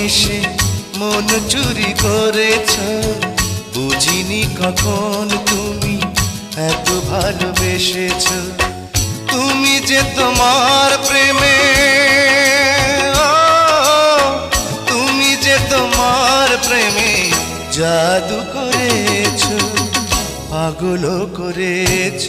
এসে মন চুরি করেছ, বুঝিনি কখন তুমি এত ভালোবেসেছ। তুমি যে তোমার প্রেমে, তুমি যে তোমার প্রেমে জাদু করেছ, পাগল করেছ।